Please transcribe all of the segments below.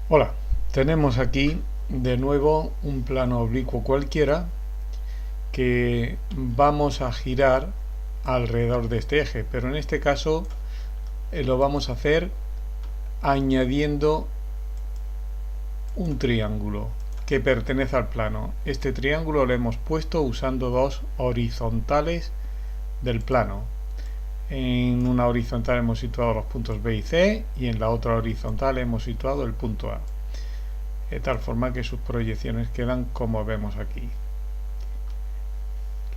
Hola, tenemos aquí de nuevo un plano oblicuo cualquiera que vamos a girar alrededor de este eje, pero en este caso lo vamos a hacer añadiendo un triángulo que pertenece al plano. Este triángulo lo hemos puesto usando dos horizontales del plano. En una horizontal hemos situado los puntos B y C y en la otra horizontal hemos situado el punto A, de tal forma que sus proyecciones quedan como vemos aquí.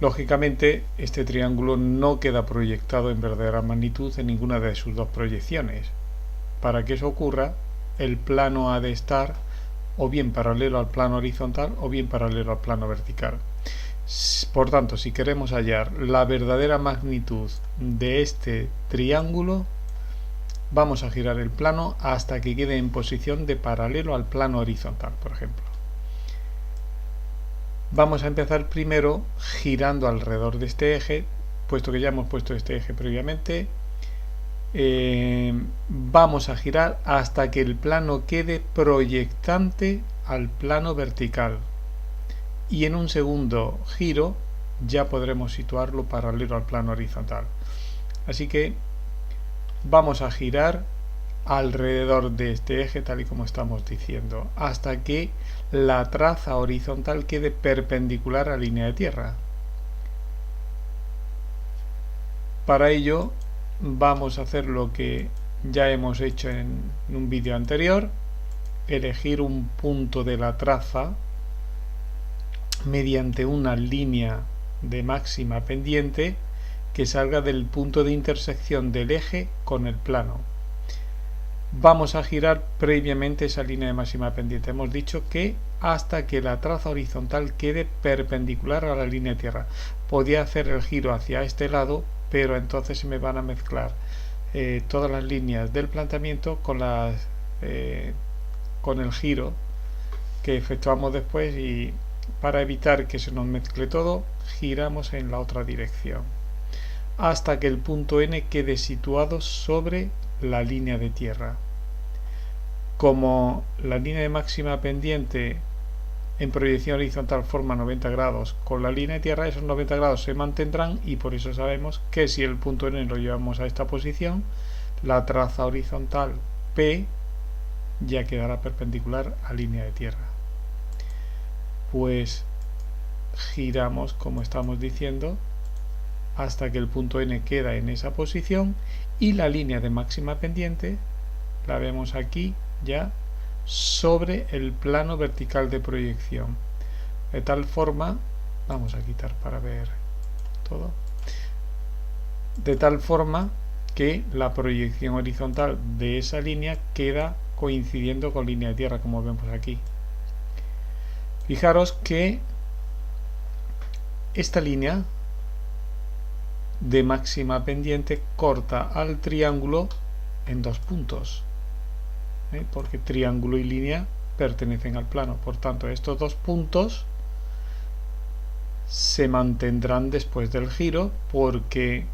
Lógicamente, este triángulo no queda proyectado en verdadera magnitud en ninguna de sus dos proyecciones. Para que eso ocurra, el plano ha de estar o bien paralelo al plano horizontal o bien paralelo al plano vertical. Por tanto, si queremos hallar la verdadera magnitud de este triángulo, vamos a girar el plano hasta que quede en posición de paralelo al plano horizontal, por ejemplo. Vamos a empezar primero girando alrededor de este eje, puesto que ya hemos puesto este eje previamente. Vamos a girar hasta que el plano quede proyectante al plano vertical, y en un segundo giro ya podremos situarlo paralelo al plano horizontal. Así que vamos a girar alrededor de este eje, tal y como estamos diciendo, hasta que la traza horizontal quede perpendicular a la línea de tierra. Para ello vamos a hacer lo que ya hemos hecho en un vídeo anterior: elegir un punto de la traza mediante una línea de máxima pendiente que salga del punto de intersección del eje con el plano. Vamos a girar previamente esa línea de máxima pendiente. Hemos dicho que hasta que la traza horizontal quede perpendicular a la línea de tierra. Podía hacer el giro hacia este lado, pero entonces se me van a mezclar todas las líneas del planteamiento con el giro que efectuamos después, y para evitar que se nos mezcle todo, giramos en la otra dirección hasta que el punto N quede situado sobre la línea de tierra. Como la línea de máxima pendiente en proyección horizontal forma 90 grados con la línea de tierra, esos 90 grados se mantendrán, y por eso sabemos que si el punto N lo llevamos a esta posición, la traza horizontal P ya quedará perpendicular a línea de tierra. Pues giramos como estamos diciendo hasta que el punto N queda en esa posición, y la línea de máxima pendiente la vemos aquí ya sobre el plano vertical de proyección, de tal forma, vamos a quitar para ver todo, de tal forma que la proyección horizontal de esa línea queda coincidiendo con línea de tierra, como vemos aquí. Fijaros que esta línea de máxima pendiente corta al triángulo en dos puntos, porque triángulo y línea pertenecen al plano. Por tanto, estos dos puntos se mantendrán después del giro, porque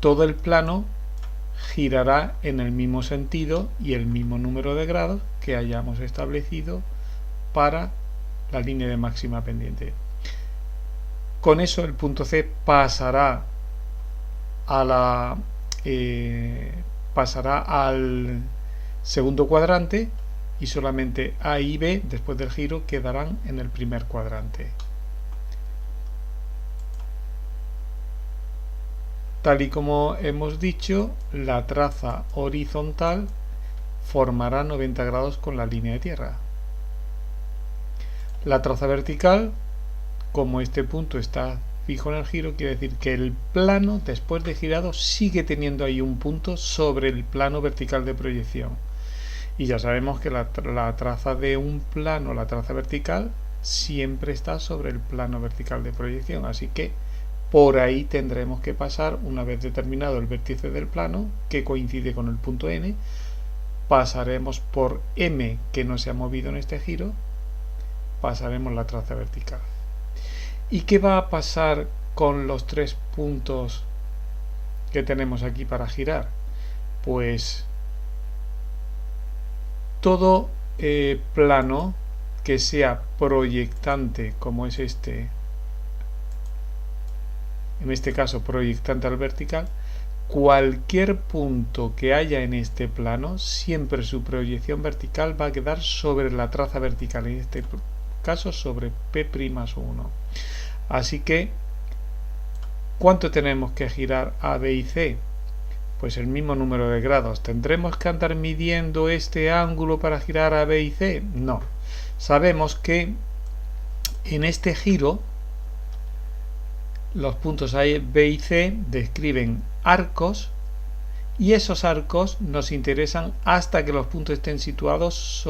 todo el plano girará en el mismo sentido y el mismo número de grados que hayamos establecido para la línea de máxima pendiente. Con eso el punto C pasará al segundo cuadrante, y solamente A y B después del giro quedarán en el primer cuadrante. Tal y como hemos dicho, la traza horizontal formará 90 grados con la línea de tierra. La traza vertical, como este punto está fijo en el giro, quiere decir que el plano, después de girado, sigue teniendo ahí un punto sobre el plano vertical de proyección. Y ya sabemos que la traza de un plano, la traza vertical, siempre está sobre el plano vertical de proyección. Así que por ahí tendremos que pasar, una vez determinado el vértice del plano, que coincide con el punto N, pasaremos por M, que no se ha movido en este giro, pasaremos la traza vertical. ¿Y qué va a pasar con los tres puntos que tenemos aquí para girar? Pues todo plano que sea proyectante, como es este, en este caso proyectante al vertical, cualquier punto que haya en este plano, siempre su proyección vertical va a quedar sobre la traza vertical, en este caso sobre P'1. Así que, ¿cuánto tenemos que girar A, B y C? Pues el mismo número de grados. ¿Tendremos que andar midiendo este ángulo para girar A, B y C? No. Sabemos que en este giro los puntos A, B y C describen arcos, y esos arcos nos interesan hasta que los puntos estén situados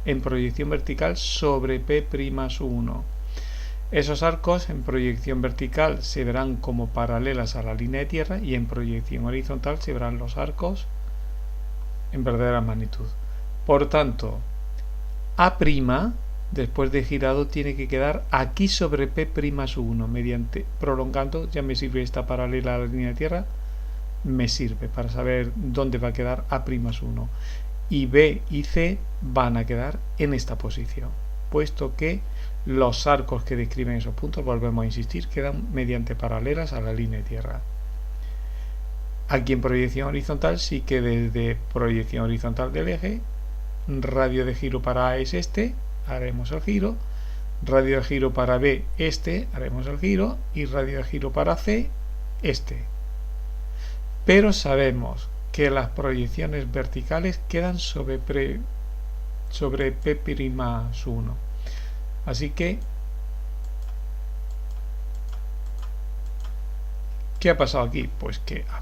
en proyección vertical sobre P'1. Esos arcos en proyección vertical se verán como paralelas a la línea de tierra, y en proyección horizontal se verán los arcos en verdadera magnitud. Por tanto, A', después de girado, tiene que quedar aquí sobre P'1, mediante prolongando. Ya me sirve esta paralela a la línea de tierra, me sirve para saber dónde va a quedar A'1, y B y C van a quedar en esta posición, puesto que los arcos que describen esos puntos, volvemos a insistir, quedan mediante paralelas a la línea de tierra. Aquí en proyección horizontal sí que desde proyección horizontal del eje, radio de giro para A es este, haremos el giro, radio de giro para B este, haremos el giro, y radio de giro para C este. Pero sabemos que las proyecciones verticales quedan sobre P'1. Así que, ¿qué ha pasado aquí? Pues que A',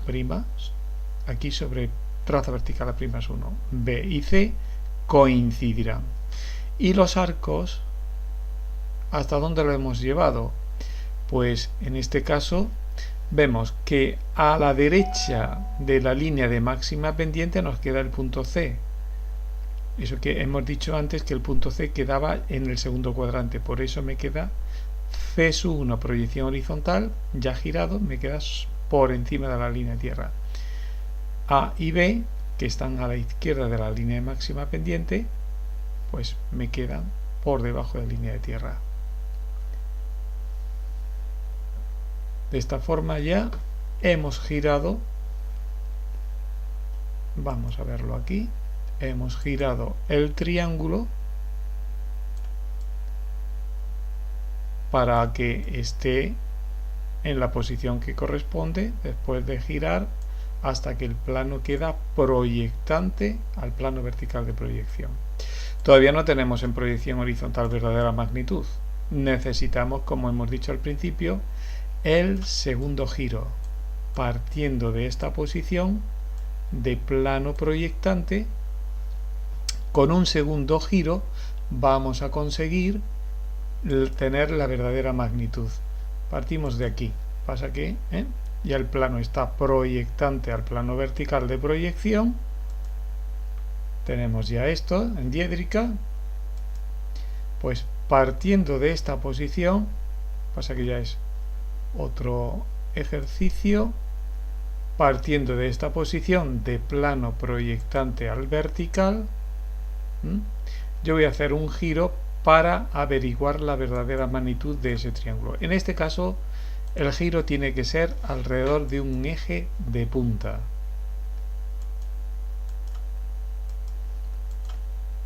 aquí sobre traza vertical A'1, B y C coincidirán. Y los arcos, ¿hasta dónde lo hemos llevado? Pues en este caso vemos que a la derecha de la línea de máxima pendiente nos queda el punto C. Eso que hemos dicho antes, que el punto C quedaba en el segundo cuadrante, por eso me queda C'1 proyección horizontal, ya girado, me queda por encima de la línea de tierra. A y B, que están a la izquierda de la línea de máxima pendiente, pues me quedan por debajo de la línea de tierra. De esta forma ya hemos girado, vamos a verlo aquí, hemos girado el triángulo para que esté en la posición que corresponde después de girar, hasta que el plano queda proyectante al plano vertical de proyección. Todavía no tenemos en proyección horizontal verdadera magnitud. Necesitamos, como hemos dicho al principio, el segundo giro, partiendo de esta posición de plano proyectante. Con un segundo giro vamos a conseguir tener la verdadera magnitud. Partimos de aquí, pasa que ya el plano está proyectante al plano vertical de proyección. Tenemos ya esto en diédrica. Pues partiendo de esta posición, pasa que ya es otro ejercicio, partiendo de esta posición de plano proyectante al vertical, yo voy a hacer un giro para averiguar la verdadera magnitud de ese triángulo. En este caso, el giro tiene que ser alrededor de un eje de punta.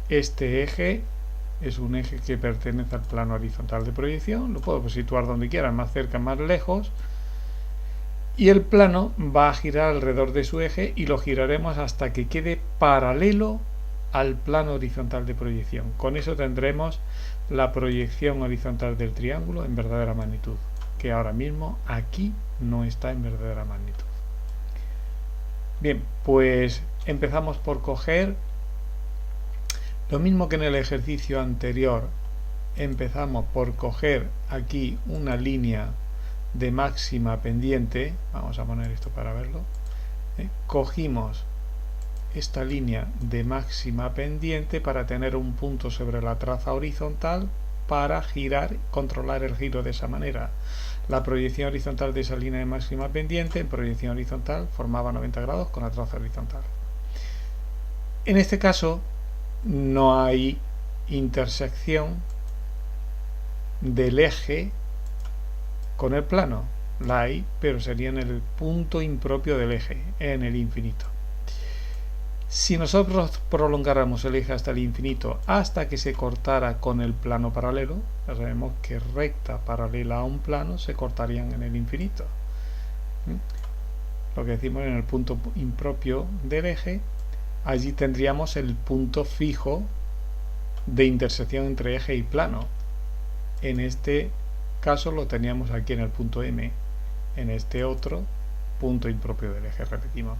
Este eje es un eje que pertenece al plano horizontal de proyección, lo puedo situar donde quiera, más cerca, más lejos, y el plano va a girar alrededor de su eje, y lo giraremos hasta que quede paralelo al plano horizontal de proyección. Con eso tendremos la proyección horizontal del triángulo en verdadera magnitud, que ahora mismo aquí no está en verdadera magnitud. Bien, pues empezamos por coger lo mismo que en el ejercicio anterior. Empezamos por coger aquí una línea de máxima pendiente. Vamos a poner esto para verlo. Cogimos esta línea de máxima pendiente para tener un punto sobre la traza horizontal para girar, controlar el giro de esa manera. La proyección horizontal de esa línea de máxima pendiente en proyección horizontal formaba 90 grados con la traza horizontal. En este caso no hay intersección del eje con el plano. La hay, pero sería en el punto impropio del eje, en el infinito. Si nosotros prolongáramos el eje hasta el infinito, hasta que se cortara con el plano paralelo, sabemos que recta paralela a un plano se cortarían en el infinito. Lo que decimos en el punto impropio del eje, allí tendríamos el punto fijo de intersección entre eje y plano. En este caso lo teníamos aquí en el punto M, en este otro punto impropio del eje, repetimos.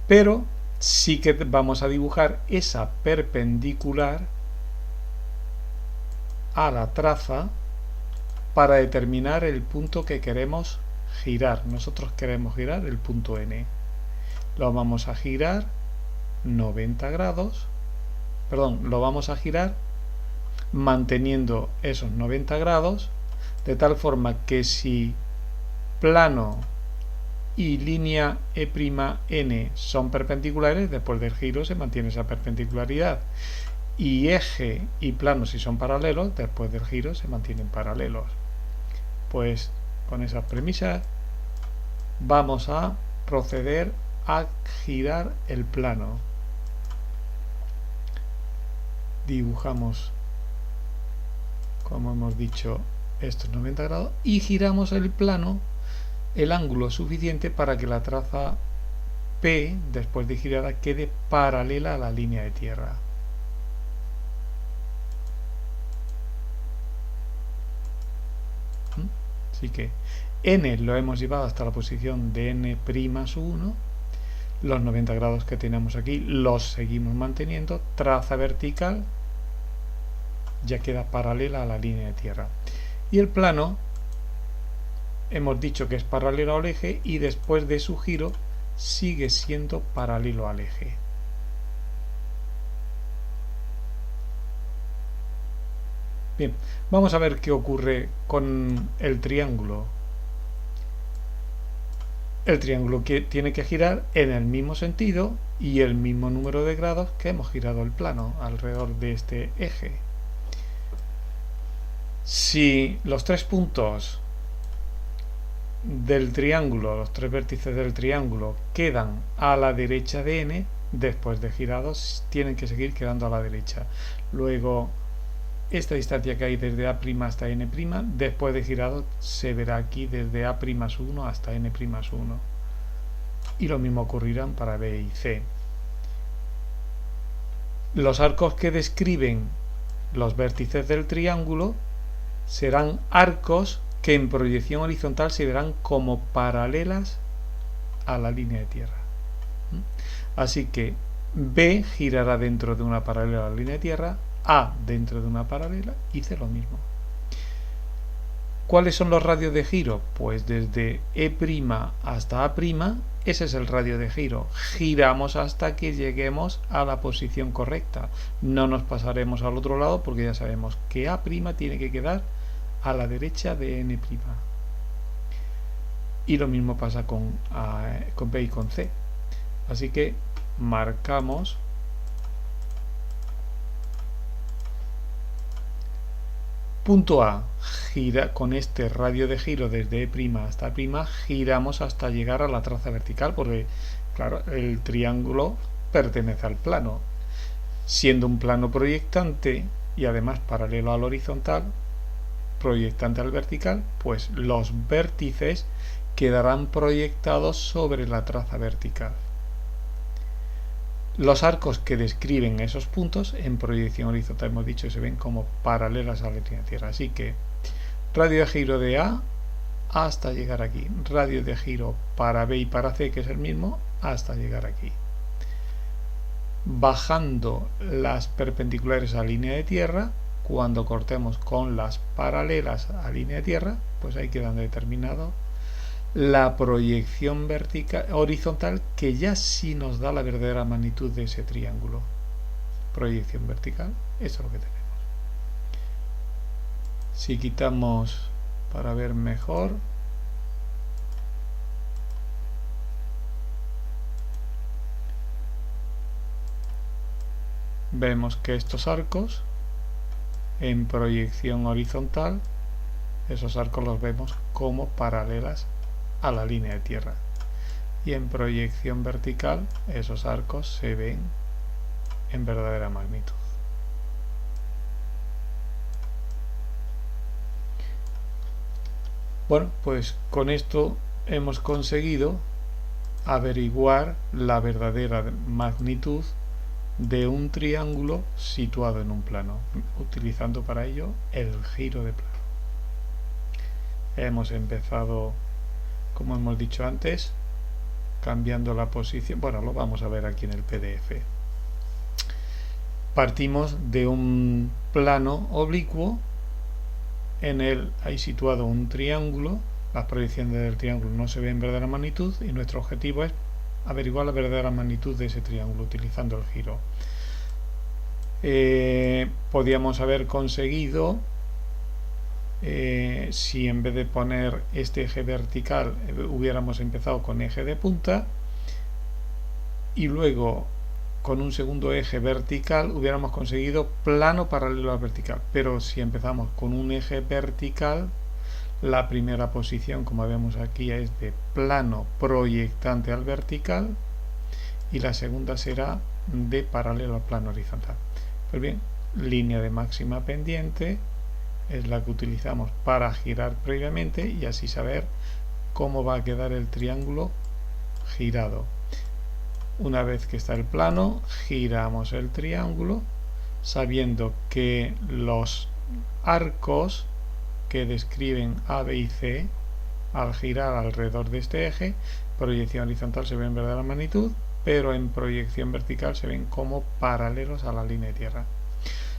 Pero sí que vamos a dibujar esa perpendicular a la traza para determinar el punto que queremos girar. Nosotros queremos girar el punto N. Lo vamos a girar 90 grados, perdón, lo vamos a girar manteniendo esos 90 grados, de tal forma que si plano y línea E'N son perpendiculares, después del giro se mantiene esa perpendicularidad. Y eje y plano, si son paralelos, después del giro se mantienen paralelos. Pues con esas premisas vamos a proceder a girar el plano. Dibujamos, como hemos dicho, estos 90 grados y giramos el plano el ángulo suficiente para que la traza P, después de girada, quede paralela a la línea de tierra. Así que N lo hemos llevado hasta la posición de N'1. Los 90 grados que tenemos aquí los seguimos manteniendo. Traza vertical ya queda paralela a la línea de tierra. Y el plano hemos dicho que es paralelo al eje y después de su giro sigue siendo paralelo al eje. Bien, vamos a ver qué ocurre con el triángulo. El triángulo que tiene que girar en el mismo sentido y el mismo número de grados que hemos girado el plano alrededor de este eje. Si los tres puntos del triángulo, los tres vértices del triángulo, quedan a la derecha de N, después de girados tienen que seguir quedando a la derecha. Luego, esta distancia que hay desde A' hasta N', después de girado se verá aquí desde A'1 hasta N'1. Y lo mismo ocurrirán para B y C. Los arcos que describen los vértices del triángulo serán arcos que en proyección horizontal se verán como paralelas a la línea de tierra. Así que B girará dentro de una paralela a la línea de tierra, A dentro de una paralela y C lo mismo. ¿Cuáles son los radios de giro? Pues desde E' hasta A', ese es el radio de giro. Giramos hasta que lleguemos a la posición correcta. No nos pasaremos al otro lado porque ya sabemos que A' tiene que quedar a la derecha de N'. Y lo mismo pasa con B y con C. Así que marcamos punto A, gira con este radio de giro desde E' hasta A', giramos hasta llegar a la traza vertical, porque claro, el triángulo pertenece al plano. Siendo un plano proyectante y además paralelo al horizontal, proyectante al vertical, pues los vértices quedarán proyectados sobre la traza vertical. Los arcos que describen esos puntos en proyección horizontal, hemos dicho, se ven como paralelas a la línea de tierra. Así que radio de giro de A hasta llegar aquí, radio de giro para B y para C, que es el mismo, hasta llegar aquí. Bajando las perpendiculares a la línea de tierra, cuando cortemos con las paralelas a la línea de tierra, pues ahí quedan determinados la proyección vertical, horizontal, que ya sí nos da la verdadera magnitud de ese triángulo. Proyección vertical, eso es lo que tenemos. Si quitamos para ver mejor, vemos que estos arcos en proyección horizontal, esos arcos los vemos como paralelas a la línea de tierra, y en proyección vertical esos arcos se ven en verdadera magnitud. Bueno, pues con esto hemos conseguido averiguar la verdadera magnitud de un triángulo situado en un plano, utilizando para ello el giro de plano. Hemos empezado, como hemos dicho antes, cambiando la posición. Bueno, lo vamos a ver aquí en el PDF. Partimos de un plano oblicuo, en él hay situado un triángulo, las proyecciones del triángulo no se ven en verdadera magnitud, y nuestro objetivo es averiguar la verdadera magnitud de ese triángulo utilizando el giro. Podríamos haber conseguido, si en vez de poner este eje vertical hubiéramos empezado con eje de punta y luego con un segundo eje vertical, hubiéramos conseguido plano paralelo al vertical. Pero si empezamos con un eje vertical, la primera posición, como vemos aquí, es de plano proyectante al vertical, y la segunda será de paralelo al plano horizontal. Pues bien, línea de máxima pendiente es la que utilizamos para girar previamente y así saber cómo va a quedar el triángulo girado. Una vez que está el plano, giramos el triángulo, sabiendo que los arcos que describen A, B y C, al girar alrededor de este eje, proyección horizontal se ven en verdadera magnitud, pero en proyección vertical se ven como paralelos a la línea de tierra.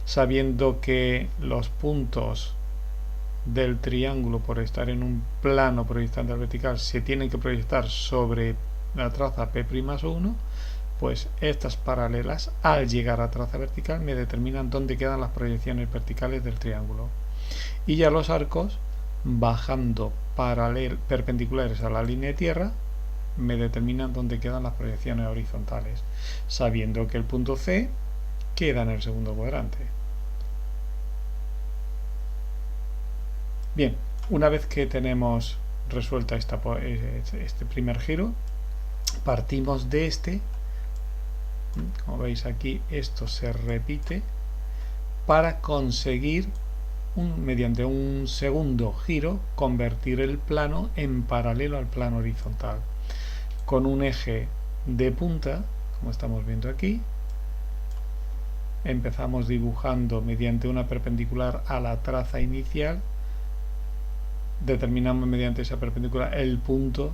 Sabiendo que los puntos del triángulo, por estar en un plano proyectante al vertical, se tienen que proyectar sobre la traza P'1, pues estas paralelas, al llegar a traza vertical, me determinan dónde quedan las proyecciones verticales del triángulo. Y ya los arcos, bajando perpendiculares a la línea de tierra, me determinan dónde quedan las proyecciones horizontales, sabiendo que el punto C queda en el segundo cuadrante. Bien, una vez que tenemos resuelta este primer giro, partimos de este. Como veis aquí, esto se repite para conseguir, mediante un segundo giro, convertir el plano en paralelo al plano horizontal. Con un eje de punta, como estamos viendo aquí, empezamos dibujando mediante una perpendicular a la traza inicial, determinamos mediante esa perpendicular el punto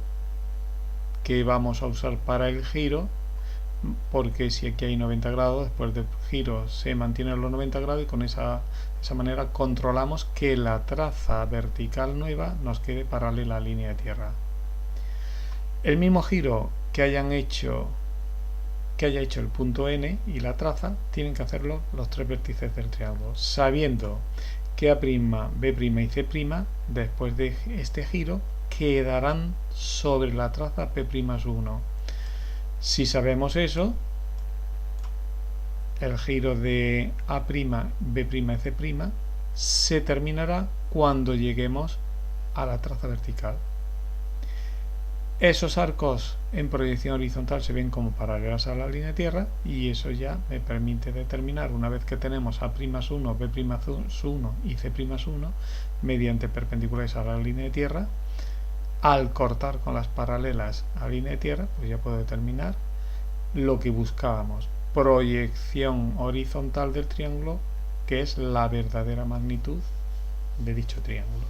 que vamos a usar para el giro, porque si aquí hay 90 grados, después del giro se mantienen los 90 grados, y con esa manera controlamos que la traza vertical nueva nos quede paralela a la línea de tierra. El mismo giro que haya hecho el punto N y la traza, tienen que hacerlo los tres vértices del triángulo, sabiendo que A', B' y C', después de este giro, quedarán sobre la traza P'1. Si sabemos eso, el giro de A', B' y C' se terminará cuando lleguemos a la traza vertical. Esos arcos en proyección horizontal se ven como paralelos a la línea de tierra, y eso ya me permite determinar, una vez que tenemos A'1, B'1 y C'1 mediante perpendiculares a la línea de tierra, al cortar con las paralelas a la línea de tierra, pues ya puedo determinar lo que buscábamos: proyección horizontal del triángulo, que es la verdadera magnitud de dicho triángulo.